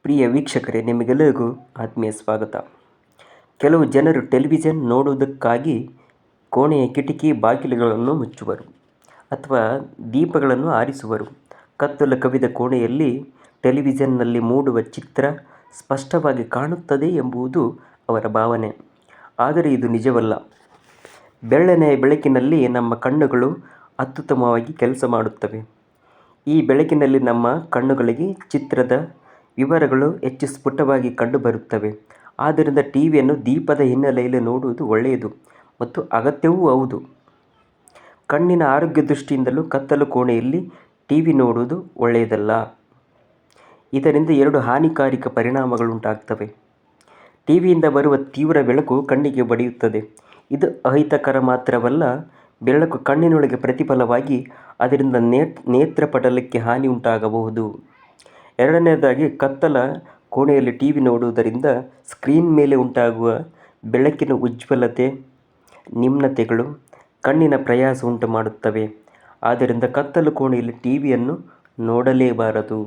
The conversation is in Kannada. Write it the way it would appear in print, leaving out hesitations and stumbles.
ಪ್ರಿಯ ವೀಕ್ಷಕರೇ, ನಿಮಗೆಲ್ಲರಿಗೂ ಆತ್ಮೀಯ ಸ್ವಾಗತ. ಕೆಲವು ಜನರು ಟೆಲಿವಿಷನ್ ನೋಡುವುದಕ್ಕಾಗಿ ಕೋಣೆಯ ಕಿಟಕಿ ಬಾಗಿಲುಗಳನ್ನು ಮುಚ್ಚುವರು ಅಥವಾ ದೀಪಗಳನ್ನು ಆರಿಸುವರು. ಕತ್ತಲು ಕವಿದ ಕೋಣೆಯಲ್ಲಿ ಟೆಲಿವಿಷನ್ನಲ್ಲಿ ಮೂಡುವ ಚಿತ್ರ ಸ್ಪಷ್ಟವಾಗಿ ಕಾಣುತ್ತದೆ ಎಂಬುದು ಅವರ ಭಾವನೆ. ಆದರೆ ಇದು ನಿಜವಲ್ಲ. ಬೆಳ್ಳನೆಯ ಬೆಳಕಿನಲ್ಲಿ ನಮ್ಮ ಕಣ್ಣುಗಳು ಅತ್ಯುತ್ತಮವಾಗಿ ಕೆಲಸ ಮಾಡುತ್ತವೆ. ಈ ಬೆಳಕಿನಲ್ಲಿ ನಮ್ಮ ಕಣ್ಣುಗಳಿಗೆ ಚಿತ್ರದ ವಿವರಗಳು ಹೆಚ್ಚು ಸ್ಫುಟವಾಗಿ ಕಂಡುಬರುತ್ತವೆ. ಆದ್ದರಿಂದ ಟಿವಿಯನ್ನು ದೀಪದ ಹಿನ್ನೆಲೆಯಲ್ಲಿ ನೋಡುವುದು ಒಳ್ಳೆಯದು ಮತ್ತು ಅಗತ್ಯವೂ ಹೌದು. ಕಣ್ಣಿನ ಆರೋಗ್ಯ ದೃಷ್ಟಿಯಿಂದಲೂ ಕತ್ತಲು ಕೋಣೆಯಲ್ಲಿ ಟಿವಿ ನೋಡುವುದು ಒಳ್ಳೆಯದಲ್ಲ. ಇದರಿಂದ 2 ಹಾನಿಕಾರಕ ಪರಿಣಾಮಗಳುಂಟಾಗ್ತವೆ. ಟಿವಿಯಿಂದ ಬರುವ ತೀವ್ರ ಬೆಳಕು ಕಣ್ಣಿಗೆ ಬಡಿಯುತ್ತದೆ. ಇದು ಅಹಿತಕರ ಮಾತ್ರವಲ್ಲ, ಬೆಳಕು ಕಣ್ಣಿನೊಳಗೆ ಪ್ರತಿಫಲವಾಗಿ ಅದರಿಂದ ನೇತ್ರಪಟಲಕ್ಕೆ ಹಾನಿ ಉಂಟಾಗಬಹುದು. ಎರಡನೆಯದಾಗಿ, ಕತ್ತಲ ಕೋಣೆಯಲ್ಲಿ ಟಿವಿ ನೋಡುವುದರಿಂದ ಸ್ಕ್ರೀನ್ ಮೇಲೆ ಉಂಟಾಗುವ ಬೆಳಕಿನ ಉಜ್ವಲತೆ, ನ್ಯೂನತೆಗಳು ಕಣ್ಣಿನ ಪ್ರಯಾಸ ಉಂಟು ಮಾಡುತ್ತವೆ. ಆದ್ದರಿಂದ ಕತ್ತಲು ಕೋಣೆಯಲ್ಲಿ ಟಿವಿಯನ್ನು ನೋಡಲೇಬಾರದು.